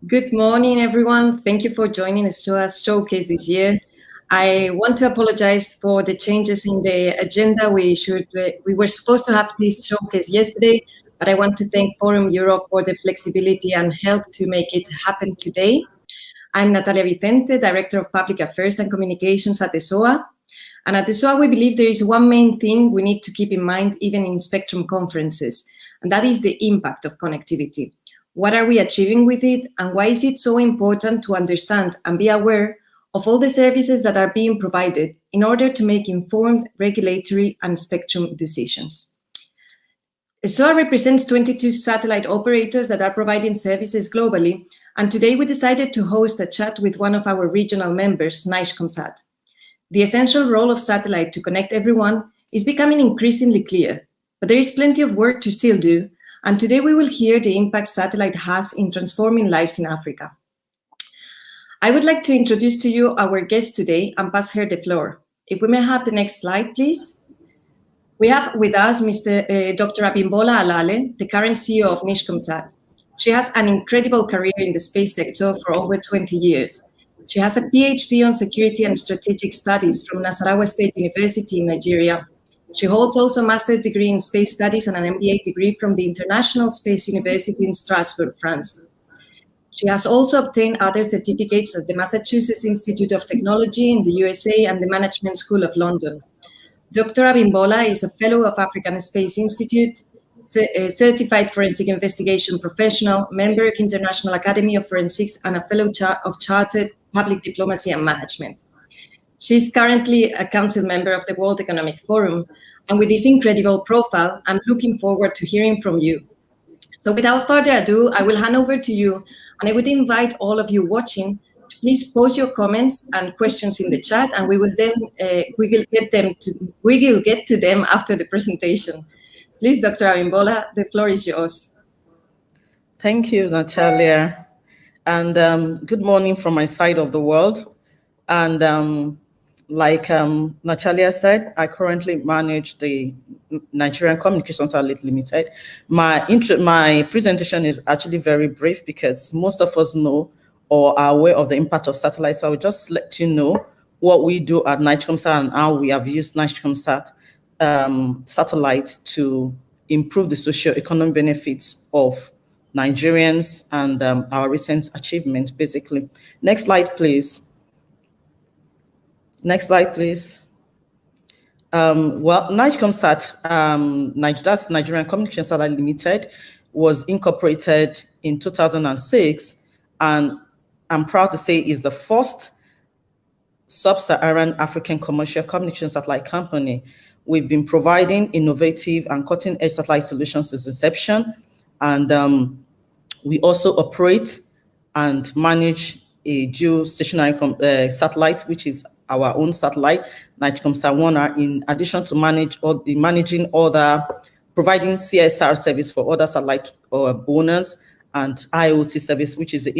Good morning, everyone. Thank you for joining ESOA's showcase this year. I want to apologize for the changes in the agenda. We were supposed to have this showcase yesterday, but I want to thank Forum Europe for the flexibility and help to make it happen today. I'm Natalia Vicente, Director of Public Affairs and Communications at ESOA. And at ESOA, we believe there is one main thing we need to keep in mind even in Spectrum conferences, and that is the impact of connectivity. What are we achieving with it, and why is it so important to understand and be aware of all the services that are being provided in order to make informed regulatory and spectrum decisions? ESOA represents 22 satellite operators that are providing services globally, and today we decided to host a chat with one of our regional members, Nigcomsat. The essential role of satellite to connect everyone is becoming increasingly clear, but there is plenty of work to still do, and today we will hear the impact satellite has in transforming lives in Africa. I would like to introduce to you our guest today and pass her the floor. If we may have the next slide, please. We have with us Dr. Abimbola Alale, the current CEO of Nigcomsat. She has an incredible career in the space sector for over 20 years. She has a PhD on security and strategic studies from Nasarawa State University in Nigeria. She holds also a master's degree in space studies and an MBA degree from the International Space University in Strasbourg, France. She has also obtained other certificates at the Massachusetts Institute of Technology in the USA and the Management School of London. Dr. Abimbola is a fellow of African Space Institute, a certified forensic investigation professional, member of International Academy of Forensics, and a fellow of Chartered Public Diplomacy and Management. She's currently a council member of the World Economic Forum, and with this incredible profile, I'm looking forward to hearing from you. So without further ado, I will hand over to you, and I would invite all of you watching to please post your comments and questions in the chat, and we will get to them after the presentation. Please, Dr. Abimbola, the floor is yours. Thank you, Natalia, and good morning from my side of the world. And like Natalia said, I currently manage the Nigerian Communications Satellite Limited. My presentation is actually very brief because most of us know or are aware of the impact of satellites. So I will just let you know what we do at Nigcomsat and how we have used Nigcomsat satellites to improve the socio-economic benefits of Nigerians and our recent achievement, basically. Next slide, please. Next slide, please. Well, Nigcomsat, that's Nigerian Communications Satellite Limited, was incorporated in 2006, and I'm proud to say is the first Sub-Saharan African commercial communication satellite company. We've been providing innovative and cutting-edge satellite solutions since inception, and we also operate and manage a geostationary satellite, which is our own satellite, Nigcomsat 1, in addition to providing CSR service for other satellite owners and IoT service, which is the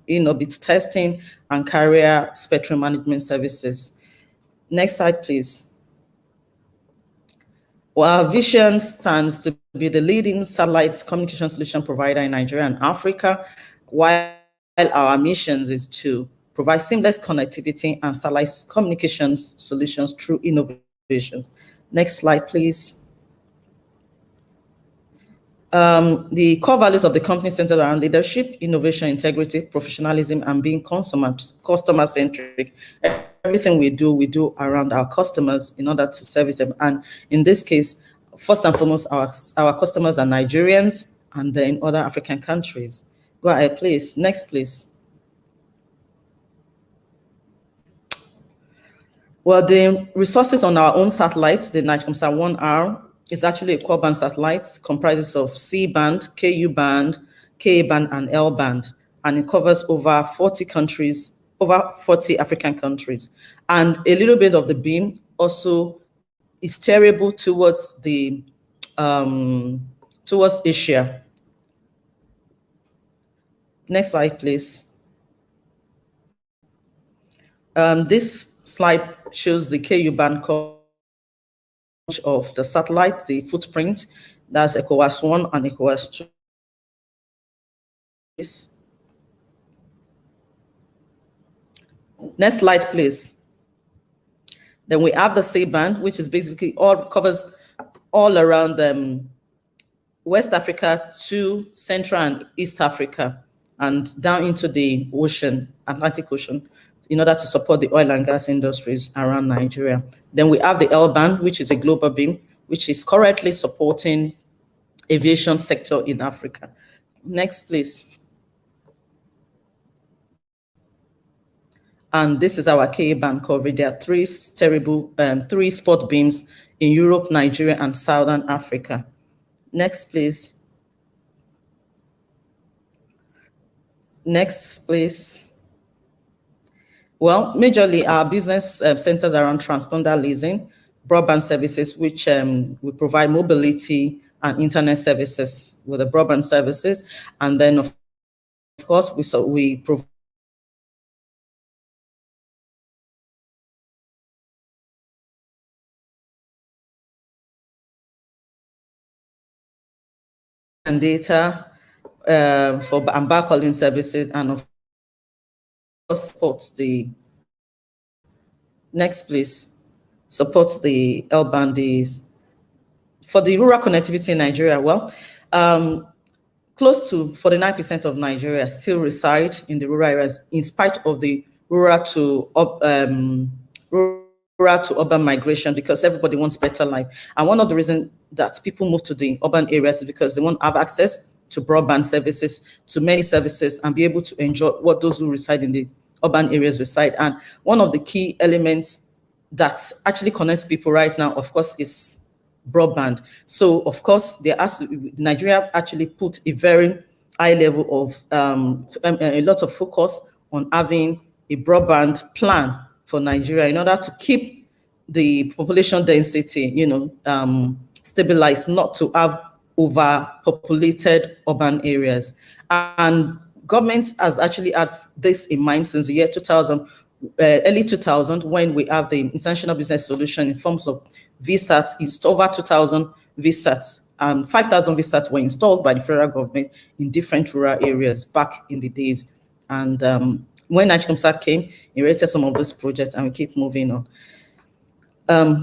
in-orbit testing and carrier spectrum management services. Next slide, please. Well, our vision stands to be the leading satellite communication solution provider in Nigeria and Africa, while our mission is to provide seamless connectivity and satellite communications solutions through innovation. Next slide, please. The core values of the company centered around leadership, innovation, integrity, professionalism, and being customer-centric. Everything we do around our customers in order to service them. And in this case, first and foremost, our customers are Nigerians and then other African countries. Go ahead, please. Next, please. Well, the resources on our own satellites, the Nigcomsat 1R, is actually a core-band satellite, comprises of C-band, Ku-band, Ka-band, and L-band, and it covers over 40 countries, over 40 African countries. And a little bit of the beam also is steerable towards towards Asia. Next slide, please. This slide shows the Ku-band coverage of the satellite, the footprint. That's ECOWAS 1 and ECOWAS 2. Next slide, please. Then we have the C-band, which is basically covers all around West Africa to Central and East Africa and down into the ocean, Atlantic Ocean, in order to support the oil and gas industries around Nigeria. Then we have the L-band, which is a global beam, which is currently supporting aviation sector in Africa. Next, please. And this is our K-band coverage. There are three spot beams in Europe, Nigeria, and Southern Africa. Next, please. Next, please. Well, majorly our business centers around transponder leasing, broadband services, which we provide mobility and internet services with the broadband services. And then, of course, we provide and data for and backhauling services, and of course supports the next please supports the L-bandies for the rural connectivity in Nigeria. Well, close to 49% of Nigeria still reside in the rural areas, in spite of the rural to urban migration, because everybody wants better life. And one of the reasons that people move to the urban areas is because they want to have access to broadband services, to many services, and be able to enjoy what those who reside in the urban areas reside. And one of the key elements that actually connects people right now, of course, is broadband. So, of course, Nigeria actually put a very high level of a lot of focus on having a broadband plan for Nigeria in order to keep the population density, stabilized, not to have overpopulated urban areas. And government has actually had this in mind since the year 2000, early 2000, when we have the international business solution in forms of VSATs. It's over 2,000 VSATs, and 5,000 VSATs were installed by the federal government in different rural areas back in the days. And when Nigcomsat came, he rated some of those projects, and we keep moving on.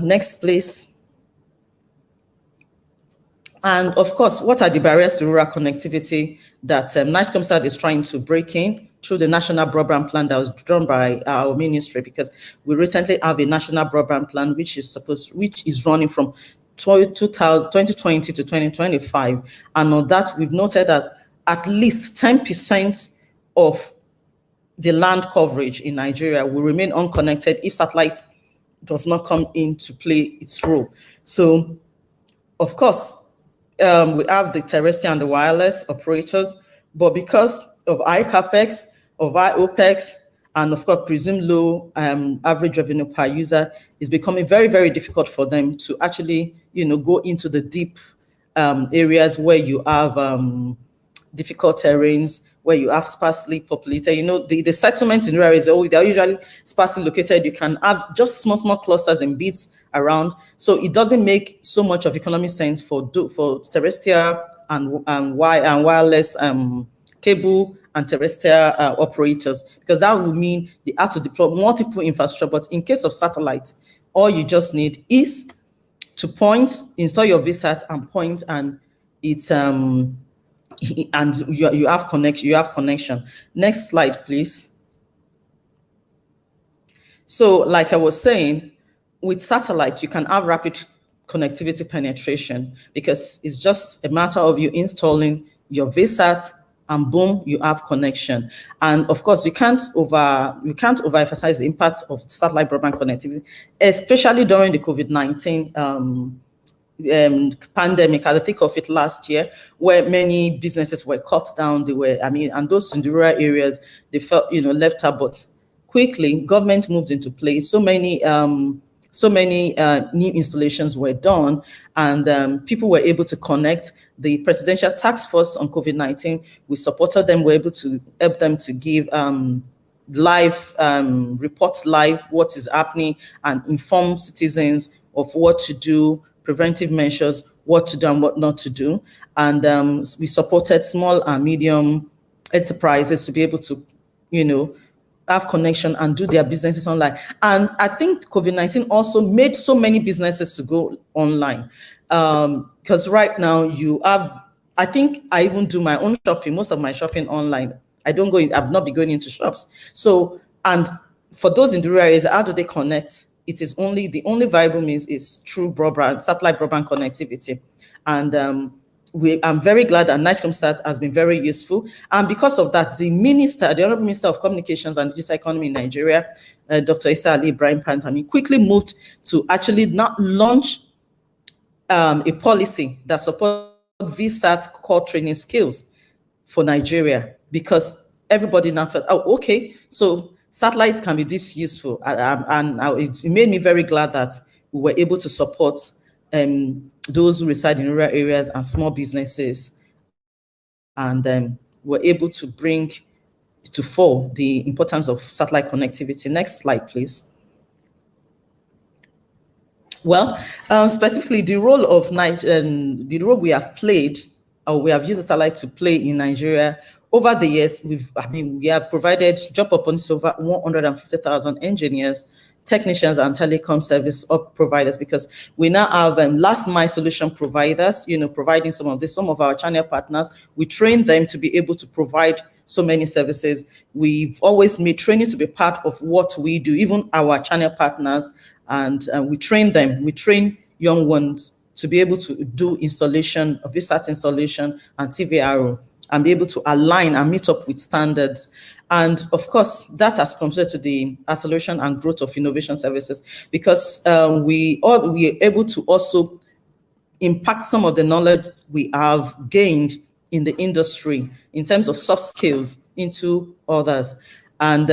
Next, please. And of course, what are the barriers to rural connectivity that Nigcomsat is trying to break in through the national broadband plan that was drawn by our ministry? Because we recently have a national broadband plan which is running from 2020 to 2025, and on that we've noted that at least 10% of the land coverage in Nigeria will remain unconnected if satellite does not come in to play its role. So, of course, we have the terrestrial and the wireless operators, but because of high capex, of high opex, and of course presumed low average revenue per user, it's becoming very, very difficult for them to actually, go into the deep areas where you have difficult terrains, where you have sparsely populated. The settlements in rural areas, they're usually sparsely located. You can have just small clusters and bits around. So it doesn't make so much of economic sense for terrestrial and wireless cable and terrestrial operators, because that would mean they have to deploy multiple infrastructure. But in case of satellite, all you just need is to install your VSAT and point, and it's and you have connection. Next slide, please. So, like I was saying, with satellite, you can have rapid connectivity penetration, because it's just a matter of you installing your VSAT, and boom, you have connection. And of course, you can't overemphasize the impact of satellite broadband connectivity, especially during the COVID-19 pandemic, at the thick of it last year, where many businesses were cut down. And those in the rural areas, they felt, left out. But quickly, government moved into place. So many new installations were done, and people were able to connect. The Presidential Task Force on COVID-19, we supported them. We're able to help them to give live reports live what is happening, and inform citizens of what to do, preventive measures, what to do and what not to do. And we supported small and medium enterprises to be able to, have connection and do their businesses online. And I think COVID-19 also made so many businesses to go online. Because right now you have, I think I even do my own shopping, most of my shopping online. I've not been going into shops. So, and for those in the rural areas, how do they connect? It is only, the only viable means is through broadband, satellite broadband connectivity. And I'm very glad that Nigcomsat has been very useful. And because of that, the Honorable Minister of Communications and Digital Economy in Nigeria, Dr. Alale Ibrahim Pantami, quickly moved to actually not launch a policy that supports VSAT core training skills for Nigeria, because everybody now felt, oh, okay, so satellites can be this useful. And it made me very glad that we were able to support those who reside in rural areas and small businesses, and were able to bring to fore the importance of satellite connectivity. Next slide, please. Well, specifically the role of the role we have played, or we have used the satellite to play in Nigeria over the years. We have provided job opportunities to over 150,000 engineers, technicians, and telecom service providers, because we now have last mile solution providers, providing some of our channel partners. We train them to be able to provide so many services. We've always made training to be part of what we do, even our channel partners, and we train them. We train young ones to be able to do installation of VSAT installation and TVRO, and be able to align and meet up with standards. And of course, that has contributed to the acceleration and growth of innovation services, because we are able to also impact some of the knowledge we have gained in the industry in terms of soft skills into others. And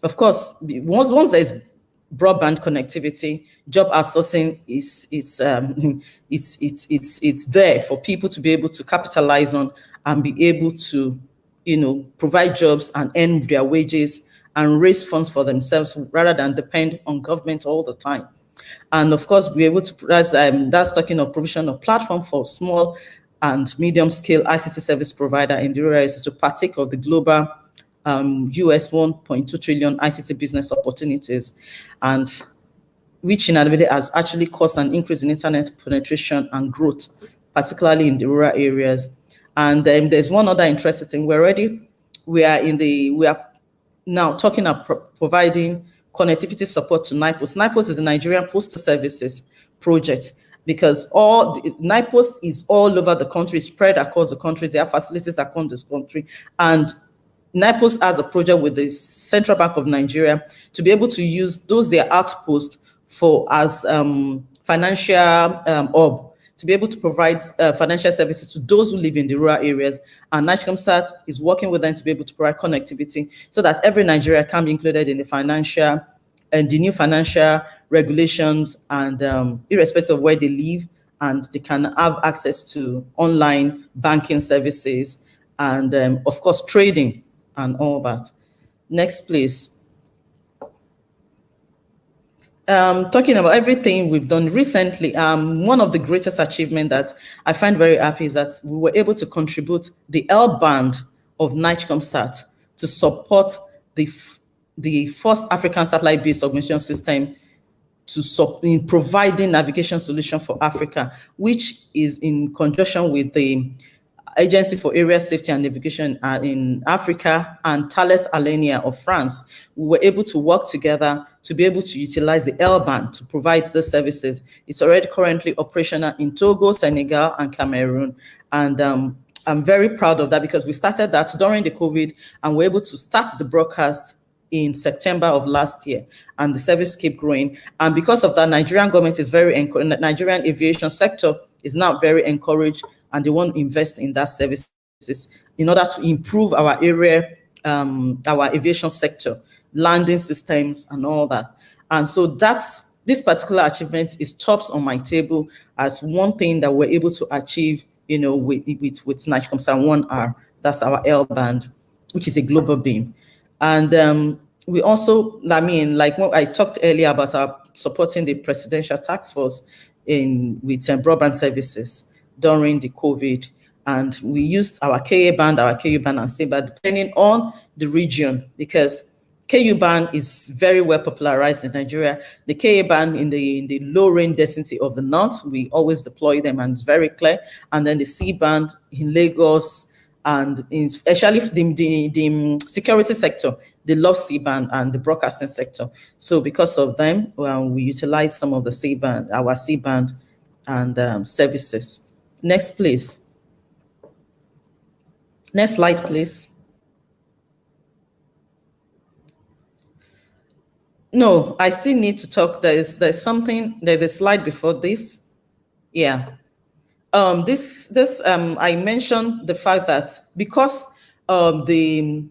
of course, once there's broadband connectivity, job outsourcing it's there for people to be able to capitalize on and be able to provide jobs and earn their wages and raise funds for themselves, rather than depend on government all the time. And of course, be able to, that's talking of provision of platform for small and medium scale ICT service provider in the rural areas to partake of the global US 1.2 trillion ICT business opportunities, and which in reality has actually caused an increase in internet penetration and growth, particularly in the rural areas. And there's one other interesting thing. We are now talking about providing connectivity support to NIPOS. NIPOS is a Nigerian Postal Services project, because NIPOS is all over the country, spread across the country. There are facilities across this country, and NIPOS has a project with the Central Bank of Nigeria to be able to use their outposts as financial hub, to be able to provide financial services to those who live in the rural areas. And Nigcomsat is working with them to be able to provide connectivity so that every Nigeria can be included in the new financial regulations, and irrespective of where they live, and they can have access to online banking services, and of course trading and all that. Next, please. Talking about everything we've done recently, one of the greatest achievements that I find very happy is that we were able to contribute the L band of Nigcomsat to support the first African satellite-based augmentation system in providing navigation solution for Africa, which is in conjunction with the Agency for Area Safety and Navigation in Africa and Thales Alenia of France. We were able to work together to be able to utilize the L-band to provide the services. It's already currently operational in Togo, Senegal, and Cameroon. And I'm very proud of that, because we started that during the COVID, and we're able to start the broadcast in September of last year, and the service kept growing. And because of that, Nigerian government is Nigerian aviation sector is now very encouraged, and they want to invest in that services in order to improve our area, our aviation sector, landing systems and all that. And so this particular achievement is tops on my table as one thing that we're able to achieve, with Nigcomsat 1R. That's our L band, which is a global beam. And we also, like what I talked earlier about supporting the presidential task force with broadband services during the COVID. And we used our KA band, and C band, depending on the region, because KU band is very well popularized in Nigeria. The KA band in the low rain density of the north, we always deploy them and it's very clear. And then the C band in Lagos and especially the security sector, the love C band and the broadcasting sector. So because of them, we utilize some of the C band, our C band and services. Next, please. Next slide, please. No, I still need to talk. There's a slide before this. Yeah. I mentioned the fact that because the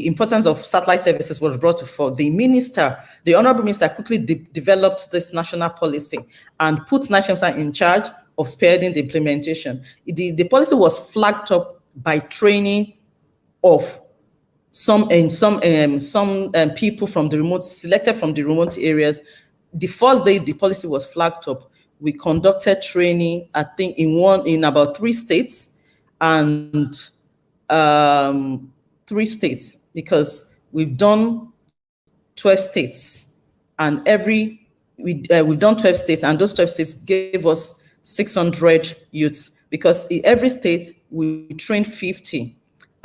importance of satellite services was brought to fore, the Honorable Minister quickly developed this national policy and put Nigcomsat in charge of spearheading the implementation. The policy was flagged up by training of some people from the selected from the remote areas. The first day the policy was flagged up, we conducted training, I think in about 3 states, and 3 states, because we've done 12 states, and we've done 12 states, and those 12 states gave us 600 youths, because in every state we trained 50.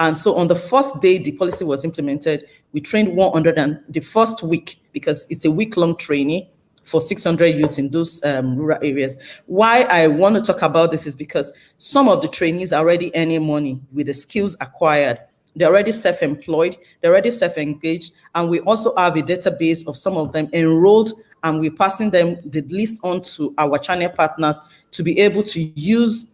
And so on the first day the policy was implemented, we trained 100, and the first week, because it's a week-long training for 600 youths in those rural areas. Why I want to talk about this is because some of the trainees are already earning money with the skills acquired. They're already self-employed, they're already self-engaged, and we also have a database of some of them enrolled, and we're passing them the list on to our channel partners to be able to use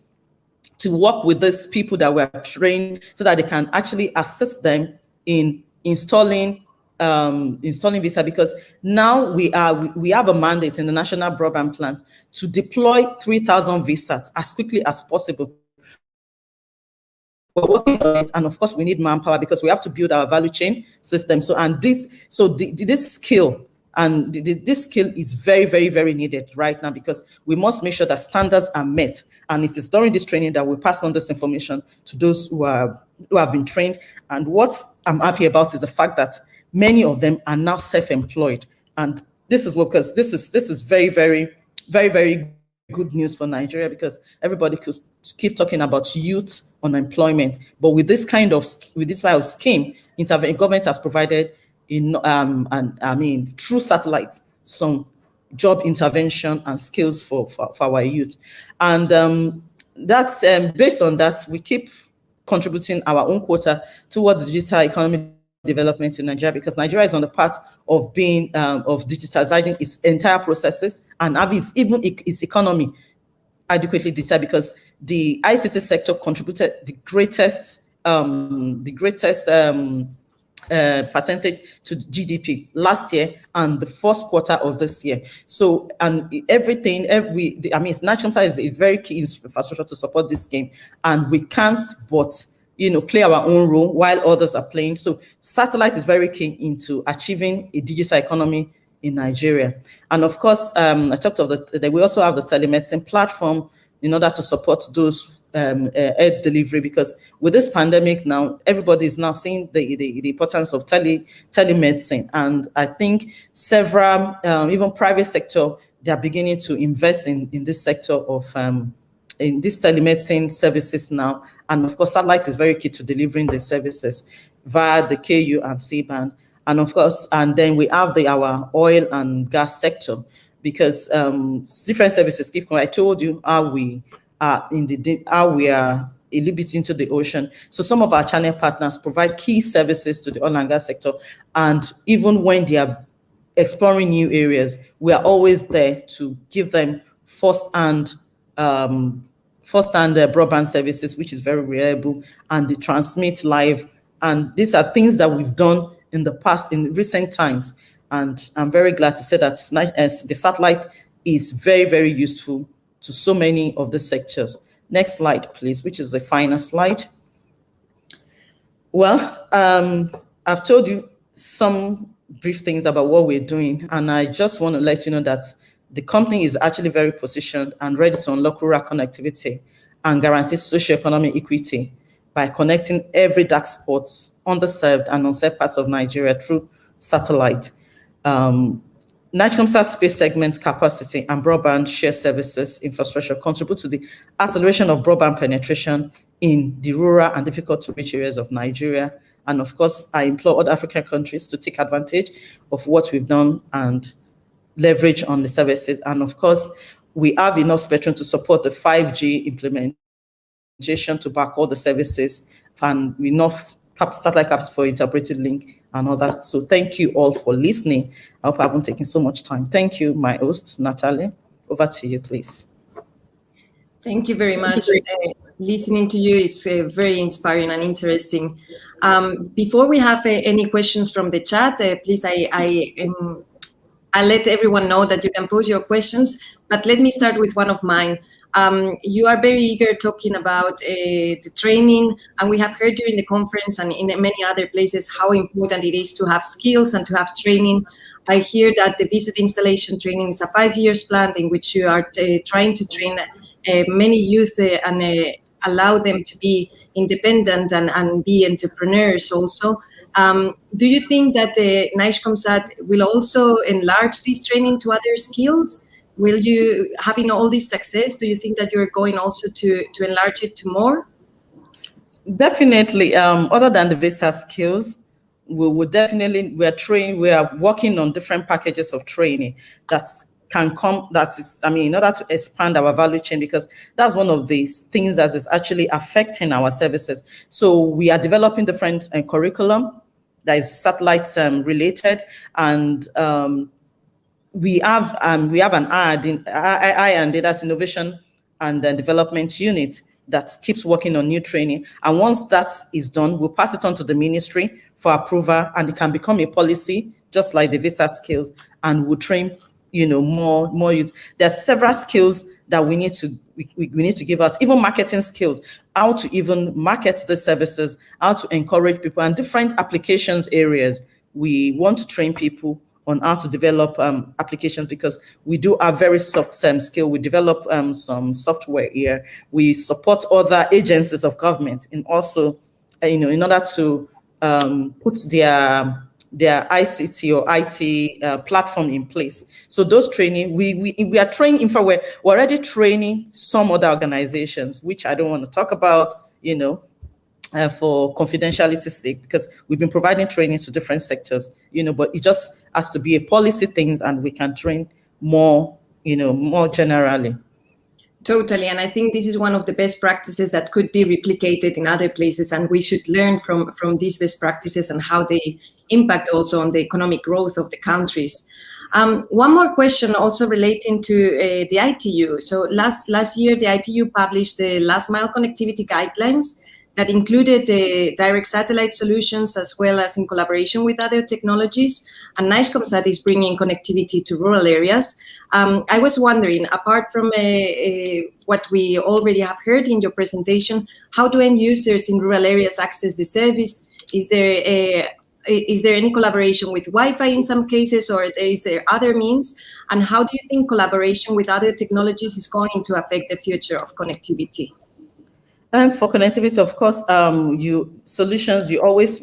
to work with these people that were trained so that they can actually assist them in installing visa, because now we have a mandate in the National Broadband Plan to deploy 3,000 visas as quickly as possible. We're working on it, and of course we need manpower because we have to build our value chain system. This skill and this skill is very, very, very needed right now, because we must make sure that standards are met. And it is during this training that we pass on this information to those who have been trained. And what I'm happy about is the fact that many of them are now self-employed. And this is what, because this is very, very, very, very good news for Nigeria, because everybody could keep talking about youth unemployment. But with this kind of scheme, government has provided through satellite, some job intervention and skills for our youth. And that's based on that, we keep contributing our own quota towards digital economy development in Nigeria, because Nigeria is on the path of being of digitalizing its entire processes and having its economy adequately digital, because the ICT sector contributed the greatest percentage to GDP last year and the first quarter of this year. So, and Nigcomsat is a very key infrastructure to support this game, and we can't but play our own role while others are playing. So satellite is very key into achieving a digital economy in Nigeria. And of course, I talked of we also have the telemedicine platform in order to support those health delivery, because with this pandemic now, everybody is now seeing the importance of telemedicine. And I think several, even private sector, they are beginning to invest in this sector of in this telemedicine services now. And of course, satellite is very key to delivering the services via the KU and C-band. And of course, and then we have our oil and gas sector, because different services keep coming. I told you how we are how we are a little bit into the ocean. So some of our channel partners provide key services to the oil and gas sector. And even when they are exploring new areas, we are always there to give them first-hand broadband services, which is very reliable, and they transmit live. And these are things that we've done in the past, in recent times. And I'm very glad to say that the satellite is very, very useful to so many of the sectors. Next slide, please, which is the final slide. Well, I've told you some brief things about what we're doing, and I just want to let you know that the company is actually very positioned and ready to unlock rural connectivity and guarantee socioeconomic equity by connecting every dark spots, underserved and unserved parts of Nigeria through satellite. Nigcomsat space segment capacity and broadband share services infrastructure contribute to the acceleration of broadband penetration in the rural and difficult to reach areas of Nigeria. And of course, I implore other African countries to take advantage of what we've done and leverage on the services. And of course, we have enough spectrum to support the 5G implementation to back all the services, and enough satellite caps for interpreted link and all that. So thank you all for listening. I hope I haven't taken so much time. Thank you, my host, Natalia. Over to you, please. Thank you very much. Listening to you is very inspiring and interesting. Before we have any questions from the chat, please, I'll let everyone know that you can pose your questions, but let me start with one of mine. You are very eager talking about the training, and we have heard during the conference and in many other places how important it is to have skills and to have training. I hear that the visit installation training is a 5 years plan in which you are trying to train many youth and allow them to be independent and be entrepreneurs also. Do you think that Nigcomsat will also enlarge this training to other skills? Will you, having all this success, do you think that you're going also to enlarge it to more? Definitely. Other than the visa skills, we are working on different packages of training that can come, in order to expand our value chain, because that's one of these things that is actually affecting our services. So we are developing different curriculum that is satellite related, and we have an AI and data innovation and development unit that keeps working on new training. And once that is done, we'll pass it on to the ministry for approval, and it can become a policy, just like the visa skills, and we'll train more youth. There are several skills that we need to give out, even marketing skills, how to even market the services, how to encourage people, and different applications areas. We want to train people on how to develop applications, because we do have very soft skill. We develop some software here. We support other agencies of government in also, in order to put their ICT or IT platform in place. So those training, we are training. In fact, we're already training some other organizations, which I don't want to talk about, for confidentiality's sake, because we've been providing training to different sectors, but it just has to be a policy thing, and we can train more, more generally. Totally, and I think this is one of the best practices that could be replicated in other places, and we should learn from these best practices and how they impact also on the economic growth of the countries. One more question also relating to the ITU. So last year, the ITU published the last mile connectivity guidelines that included direct satellite solutions, as well as in collaboration with other technologies. And Nigcomsat is bringing connectivity to rural areas. I was wondering, apart from what we already have heard in your presentation, how do end users in rural areas access the service? Is there any collaboration with Wi-Fi in some cases, or is there other means? And how do you think collaboration with other technologies is going to affect the future of connectivity? And for connectivity, of course, we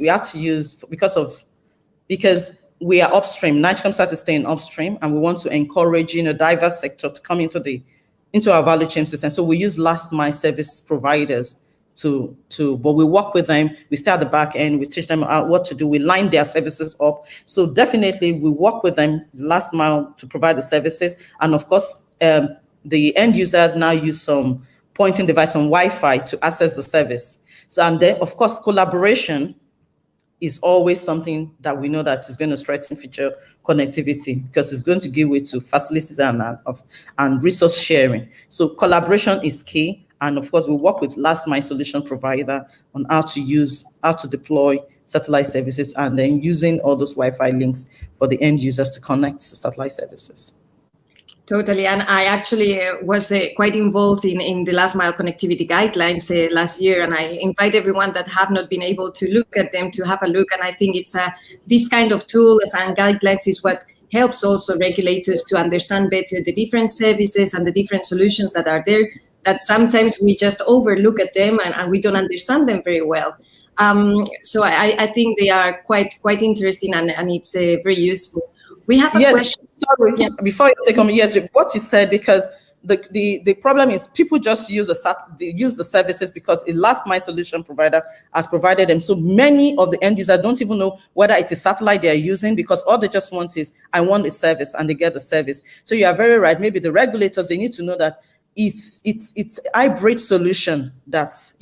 have to use because we are upstream. Nigcomsat is staying upstream, and we want to encourage diverse sector to come into our value chain system. So we use last mile service providers but we work with them. We stay at the back end. We teach them what to do. We line their services up. So definitely we work with them last mile to provide the services. And of course, the end user now use some pointing device on Wi-Fi to access the service. So, and then of course, collaboration is always something that we know that is going to strengthen future connectivity, because it's going to give way to facilities and resource sharing. So collaboration is key. And of course, we work with last mile solution provider on how to deploy satellite services, and then using all those Wi-Fi links for the end users to connect to satellite services. Totally, and I actually was quite involved in the last mile connectivity guidelines last year, and I invite everyone that have not been able to look at them to have a look. And I think it's this kind of tools and guidelines is what helps also regulators to understand better the different services and the different solutions that are there, that sometimes we just overlook at them and we don't understand them very well. So I think they are quite interesting, and it's very useful. We have a question. Sorry, yeah. before you take on, yes, what you said, because the problem is people just use the services because a last mile solution provider has provided them. So many of the end users don't even know whether it's a satellite they are using, because all they just want is, I want a service, and they get the service. So you are very right. Maybe the regulators, they need to know that it's hybrid solution that's,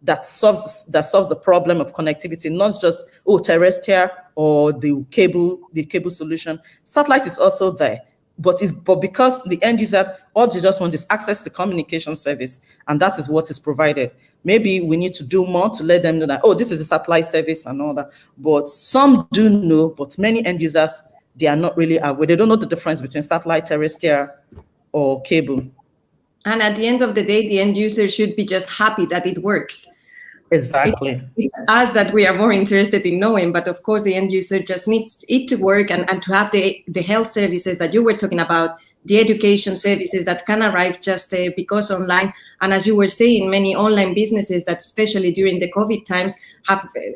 that solves the problem of connectivity, not just terrestrial or the cable solution. Satellite is also there, but because the end user, all they just want is access to communication service, and that is what is provided. Maybe we need to do more to let them know that, this is a satellite service and all that. But some do know, but many end users, they are not really aware. They don't know the difference between satellite, terrestrial, or cable. And at the end of the day, the end user should be just happy that it works. Exactly. It's us that we are more interested in knowing, but of course the end user just needs it to work, and to have the health services that you were talking about, the education services that can arrive just because online. And as you were saying, many online businesses that, especially during the COVID times,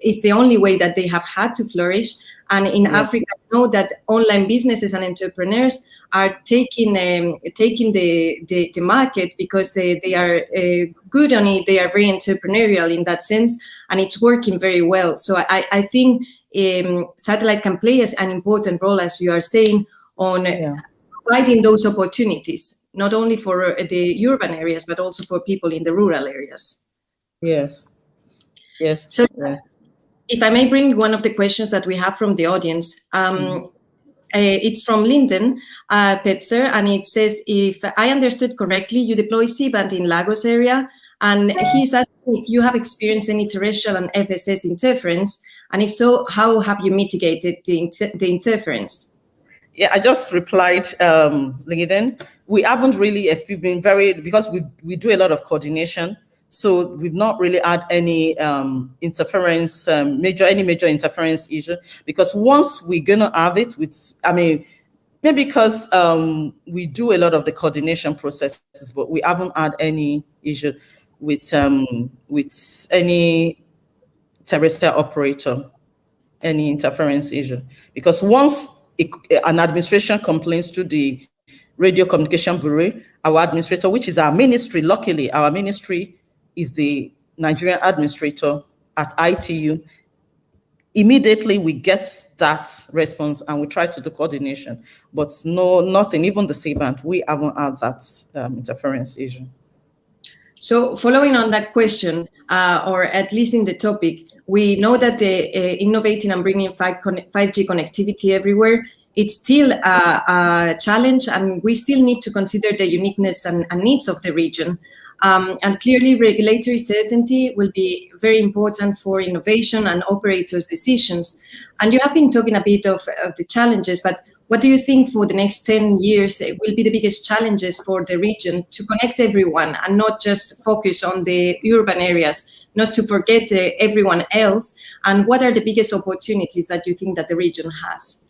it's the only way that they have had to flourish. And in Africa, I know that online businesses and entrepreneurs are taking the market because they are good on it. They are very entrepreneurial in that sense, and it's working very well. So I think satellite can play an important role, as you are saying, on providing those opportunities, not only for the urban areas, but also for people in the rural areas. Yes. So if I may bring one of the questions that we have from the audience, it's from Lyndon Petzer, and it says, if I understood correctly, you deploy C-band in Lagos area, and he's asking if you have experienced any terrestrial and FSS interference, and if so, how have you mitigated the interference? Yeah, I just replied, Lyndon. We haven't really been because we do a lot of coordination. So we've not really had any interference, major interference issue, because once we're gonna have it, maybe because we do a lot of the coordination processes, but we haven't had any issue with any terrestrial operator, any interference issue, because once an administration complains to the Radio Communication Bureau, our administrator, which is our ministry, luckily our ministry is the Nigerian administrator at ITU. Immediately we get that response and we try to do coordination, but nothing, even the C-band, we haven't had that interference issue. So following on that question, or at least in the topic, we know that the innovating and bringing 5G connectivity everywhere, it's still a challenge, and we still need to consider the uniqueness and needs of the region. And clearly, regulatory certainty will be very important for innovation and operators' decisions. And you have been talking a bit of the challenges, but what do you think for the next 10 years will be the biggest challenges for the region to connect everyone and not just focus on the urban areas, not to forget everyone else? And what are the biggest opportunities that you think that the region has?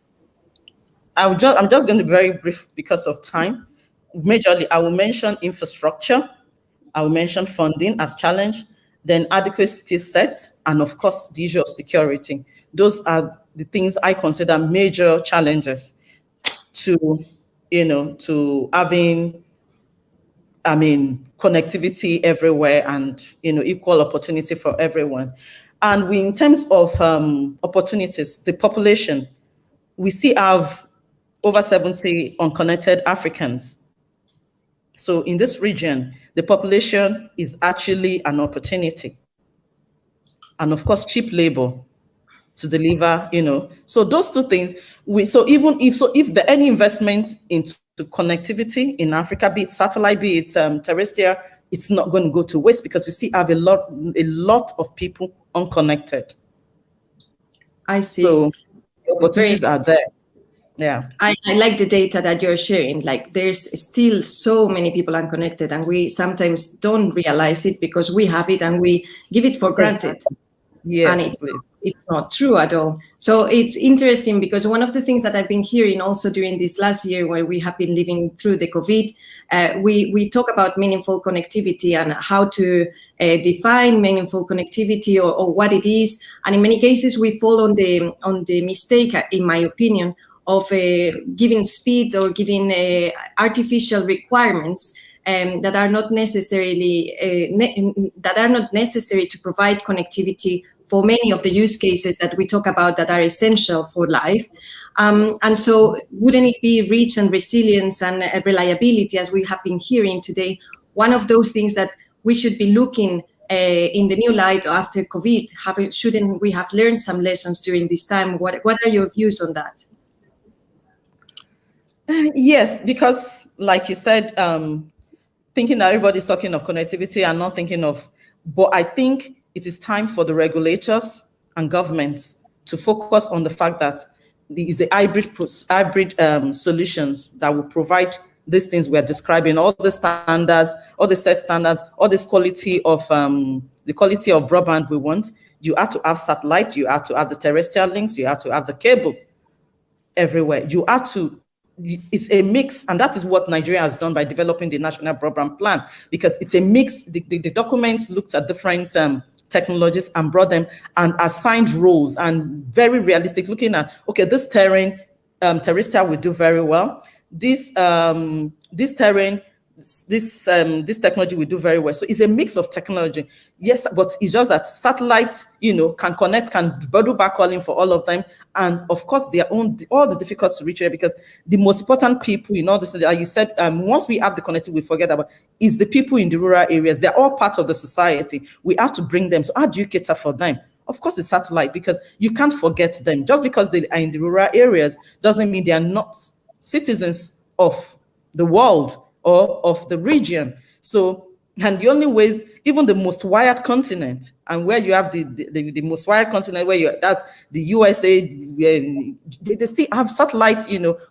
I'm just going to be very brief because of time. Majorly, I will mention infrastructure. I will mention funding as challenge, then adequate skill sets, and of course, the issue of security. Those are the things I consider major challenges to having, connectivity everywhere and, equal opportunity for everyone. And in terms of opportunities, the population, we still have over 70 unconnected Africans. So in this region, the population is actually an opportunity. And of course, cheap labor to deliver, So those two things, if there are any investment into connectivity in Africa, be it satellite, be it terrestrial, it's not going to go to waste because we still have a lot of people unconnected. I see. So the opportunities are there. Yeah, I like the data that you're sharing. Like, there's still so many people unconnected, and we sometimes don't realize it because we have it and we give it for granted. Yes, and it's not true at all. So it's interesting because one of the things that I've been hearing also during this last year, where we have been living through the COVID, we talk about meaningful connectivity and how to define meaningful connectivity, or what it is. And in many cases, we fall on the mistake, in my opinion, of giving speed or giving artificial requirements that are not necessarily necessary to provide connectivity for many of the use cases that we talk about that are essential for life. And so wouldn't it be reach and resilience and reliability, as we have been hearing today, one of those things that we should be looking in the new light after COVID? Shouldn't we have learned some lessons during this time? What are your views on that? Yes, because like you said, thinking that everybody's talking of connectivity and not thinking of, but I think it is time for the regulators and governments to focus on the fact that these the hybrid solutions that will provide these things we're describing, all the standards, all the set standards, all this quality of the quality of broadband we want. You have to have satellite, you have to have the terrestrial links, you have to have the cable everywhere. You have to, it's a mix, and that is what Nigeria has done by developing the National Broadband Plan, because it's a mix. The documents looked at different technologies and brought them and assigned roles, and very realistic, looking at, okay, this terrain, terrestrial will do very well. This terrain, this technology will do very well. So it's a mix of technology. Yes, but it's just that satellites, can connect, can do backhauling for all of them. And of course, all the difficult to reach area, because the most important people in all this, you said, once we have the connectivity, we forget about, is the people in the rural areas. They're all part of the society. We have to bring them. So how do you cater for them? Of course, it's satellite, because you can't forget them. Just because they are in the rural areas doesn't mean they are not citizens of the world or of the region. So, and the only ways, even the most wired continent, and where you have the most wired continent, that's the USA, they still have satellites,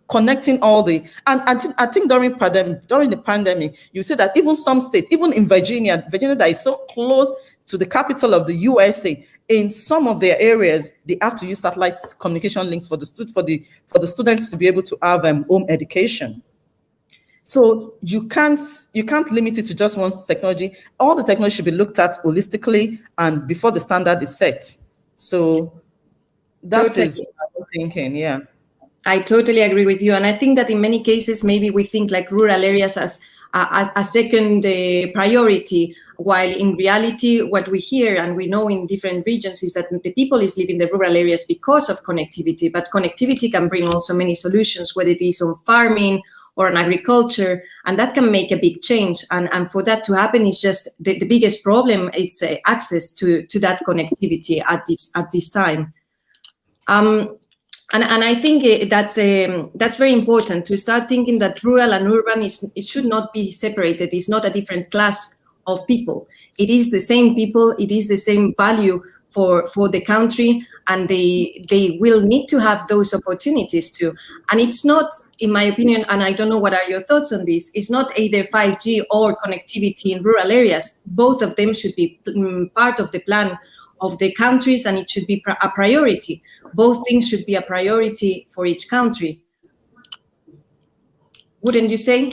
connecting all the, and I think during the pandemic, you see that even some states, even in Virginia that is so close to the capital of the USA, in some of their areas, they have to use satellite communication links for the students to be able to have home education. So you can't limit it to just one technology. All the technology should be looked at holistically and before the standard is set. So that is what I'm thinking, yeah. I totally agree with you. And I think that in many cases, maybe we think like rural areas as a second priority, while in reality, what we hear and we know in different regions is that the people is living in the rural areas because of connectivity, but connectivity can bring also many solutions, whether it is on farming or on agriculture, and that can make a big change. And for that to happen is just the biggest problem is access to that connectivity at this time. And I think that's very important to start thinking that rural and urban it should not be separated. It's not a different class of people. It is the same people. It is the same value for the country, and they will need to have those opportunities too. And it's not, in my opinion, and I don't know what are your thoughts on this, it's not either 5G or connectivity in rural areas. Both of them should be part of the plan of the countries, and it should be a priority. Both things should be a priority for each country. Wouldn't you say?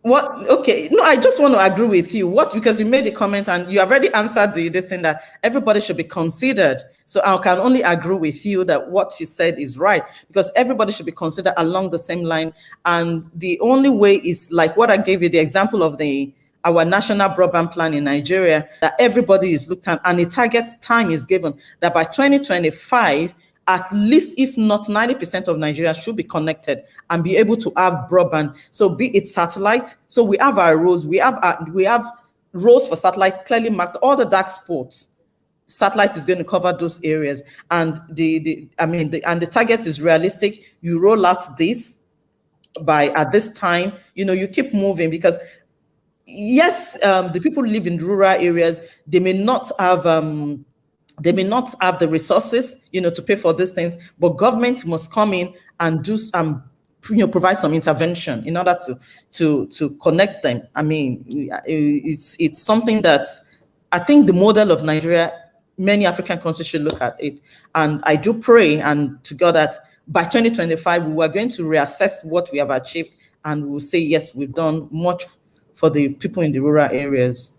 What? Okay. No, I just want to agree with you. Because you made a comment and you have already answered this thing that everybody should be considered. So I can only agree with you that what you said is right, because everybody should be considered along the same line. And the only way is like what I gave you, the example of our national broadband plan in Nigeria, that everybody is looked at and a target time is given that by 2025, at least, if not 90% of Nigeria should be connected and be able to have broadband. So be it satellite. So we have our roles. We have roles for satellite clearly marked. All the dark spots, satellite is going to cover those areas. And the target is realistic. You roll out this at this time. You keep moving, because yes, the people who live in rural areas, they may not have the resources, to pay for these things, but government must come in and do provide some intervention in order to connect them. I mean, it's something that I think the model of Nigeria many African countries should look at it. And I do pray and to God that by 2025, we are going to reassess what we have achieved and we'll say, yes, we've done much for the people in the rural areas.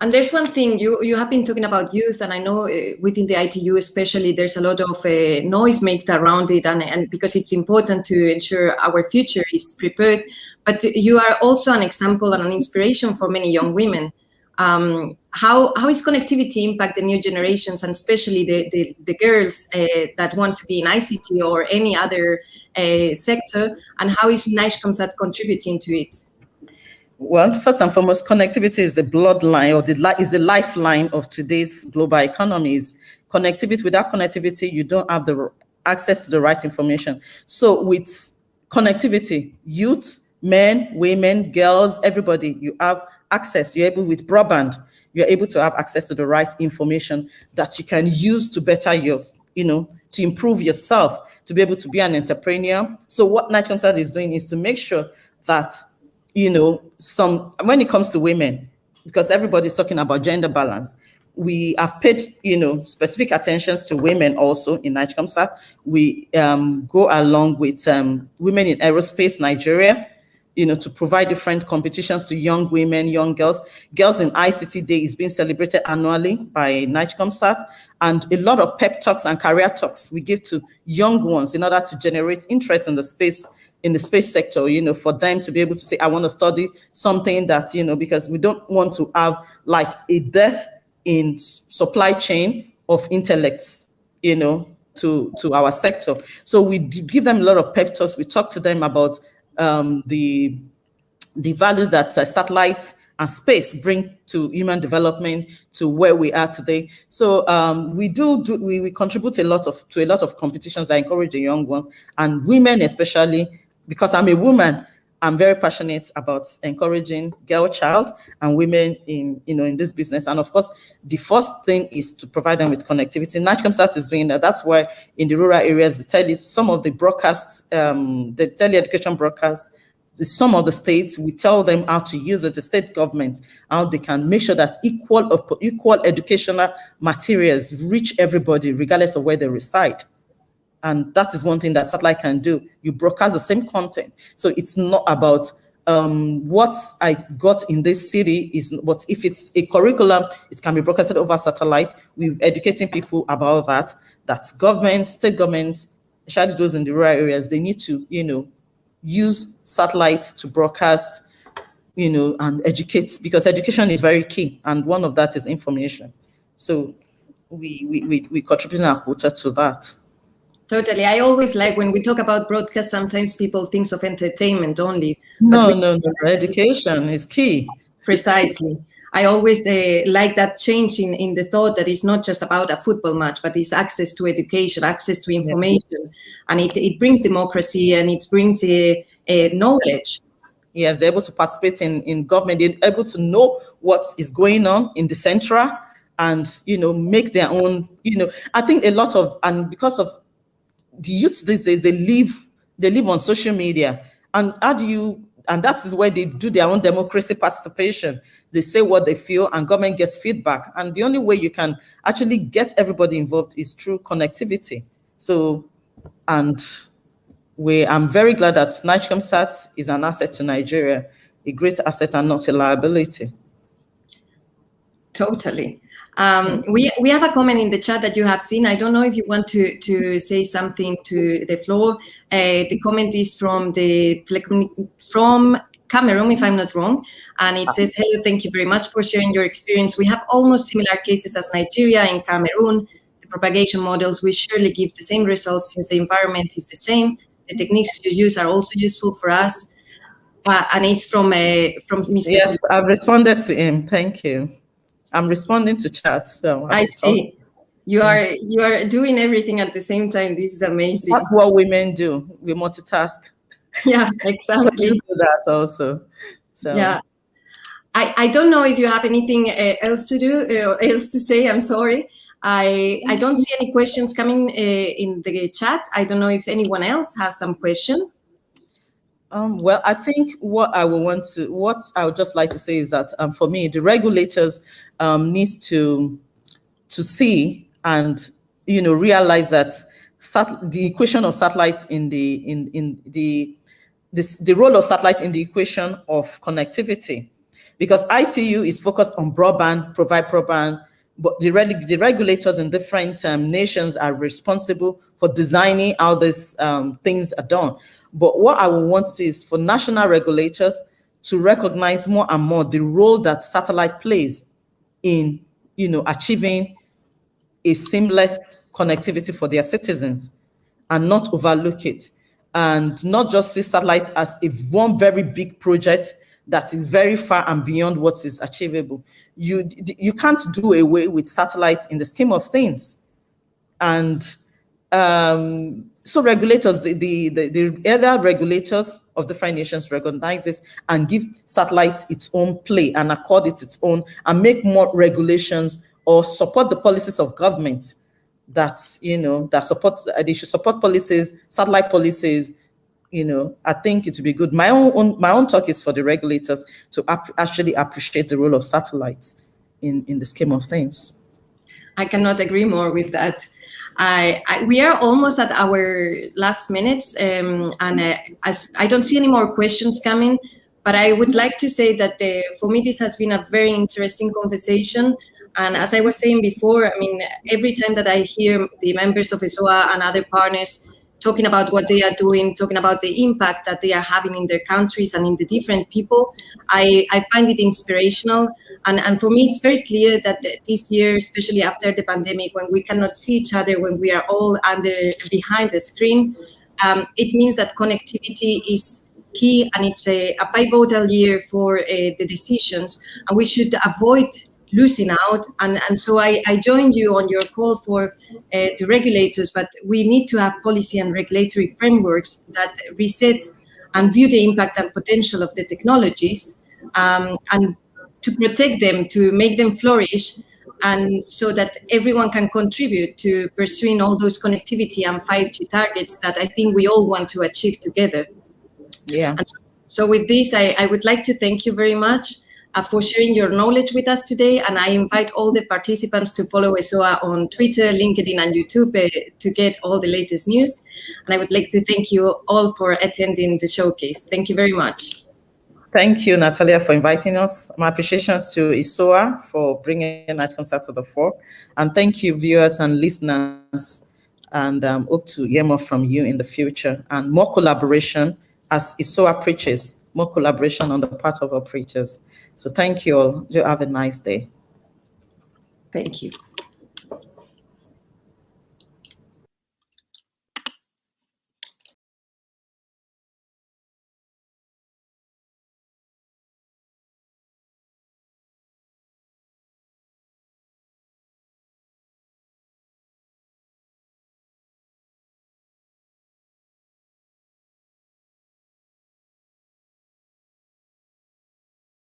And there's one thing, you have been talking about youth, and I know within the ITU especially, there's a lot of noise made around it, and because it's important to ensure our future is prepared. But you are also an example and an inspiration for many young women. How is connectivity impact the new generations, and especially the girls that want to be in ICT or any other sector, and how is Nigcomsat contributing to it? Well, first and foremost, connectivity is the bloodline or is the lifeline of today's global economies. Connectivity, without connectivity, you don't have the access to the right information. So with connectivity, youth, men, women, girls, everybody, you have access. You're able, with broadband, you're able to have access to the right information that you can use to better your, to improve yourself, to be able to be an entrepreneur. So what Nigcomsat is doing is to make sure that when it comes to women, because everybody's talking about gender balance, we have paid, specific attentions to women also in Nigcomsat. We go along with women in aerospace, Nigeria, to provide different competitions to young women, young girls. Girls in ICT Day is being celebrated annually by Nigcomsat, and a lot of pep talks and career talks we give to young ones in order to generate interest in the space sector, for them to be able to say, I want to study something that, because we don't want to have like a death in supply chain of intellects, to our sector. So we give them a lot of pep talks. We talk to them about the values that satellites and space bring to human development, to where we are today. So we contribute to a lot of competitions that encourage the young ones and women, especially because I'm a woman. I'm very passionate about encouraging girl child and women in this business. And of course, the first thing is to provide them with connectivity. Nigcomsat is doing that. That's why in the rural areas, they tell you some of the broadcasts, the tele-education broadcasts, some of the states, we tell them how to use it, the state government, how they can make sure that equal educational materials reach everybody, regardless of where they reside. And that is one thing that satellite can do. You broadcast the same content. So it's not about what I got in this city but if it's a curriculum, it can be broadcasted over satellite. We're educating people about that governments, state governments, especially those in the rural areas, they need to, use satellites to broadcast, and educate, because education is very key. And one of that is information. So we contribute our quota to that. Totally. I always like when we talk about broadcast, sometimes people think of entertainment only. No. Education is key. Precisely. I always like that change in the thought that it's not just about a football match, but it's access to education, access to information. Yeah. And it brings democracy and it brings knowledge. Yes, they're able to participate in government. They're able to know what is going on in the central and, make their own, I think a lot of, and because of the youth these days, they live on social media. And that is where they do their own democracy participation. They say what they feel and government gets feedback. And the only way you can actually get everybody involved is through connectivity. So, I'm very glad that Nigcomsat is an asset to Nigeria, a great asset and not a liability. Totally. We have a comment in the chat that you have seen. I don't know if you want to say something to the floor. The comment is from from Cameroon, if I'm not wrong, and it says, "Hello, thank you very much for sharing your experience. We have almost similar cases as Nigeria and Cameroon. The propagation models will surely give the same results since the environment is the same. The techniques you use are also useful for us." And it's from Mr. Yes, I've responded to him. Thank you. I'm responding to chats. So I see. You are doing everything at the same time. This is amazing. That's what women do. We multitask. Yeah, exactly. We do that also. So yeah. I don't know if you have anything else to do or else to say. I'm sorry. I don't see any questions coming in the chat. I don't know if anyone else has some question. Well, I think what I would just like to say is that for me, the regulators needs to to see and realize that the equation of satellites in the role of satellites in the equation of connectivity, because ITU is focused on broadband, provide broadband, but the regulators in different nations are responsible for designing how these things are done. But what I would want to see is for national regulators to recognize more and more the role that satellite plays in achieving a seamless connectivity for their citizens, and not overlook it, and not just see satellites as one very big project that is very far and beyond what is achievable. You can't do away with satellites in the scheme of things. And so regulators, the other regulators of different nations recognize this and give satellites its own play and accord it its own, and make more regulations or support the policies of government that they should support policies, satellite policies. I think it would be good. My own talk is for the regulators to actually appreciate the role of satellites in the scheme of things. I cannot agree more with that. We are almost at our last minutes, and as I don't see any more questions coming, but I would like to say that for me this has been a very interesting conversation. And as I was saying before, I mean, every time that I hear the members of ESOA and other partners talking about what they are doing, talking about the impact that they are having in their countries and in the different people, I find it inspirational. And for me, it's very clear that this year, especially after the pandemic, when we cannot see each other, when we are all behind the screen, it means that connectivity is key, and it's a pivotal year for the decisions, and we should avoid losing out. And so I joined you on your call for the regulators, but we need to have policy and regulatory frameworks that reset and view the impact and potential of the technologies, and to protect them, to make them flourish, and so that everyone can contribute to pursuing all those connectivity and 5G targets that I think we all want to achieve together. Yeah. And so with this, I would like to thank you very much for sharing your knowledge with us today, and I invite all the participants to follow ESOA on Twitter, LinkedIn, and YouTube to get all the latest news. And I would like to thank you all for attending the showcase. Thank you very much. Thank you, Natalia, for inviting us. My appreciations to ESOA for bringing Nigcomsat to the fore. And thank you, viewers and listeners. And hope to hear more from you in the future, and more collaboration as ESOA preaches, more collaboration on the part of operators. So thank you all. You have a nice day. Thank you.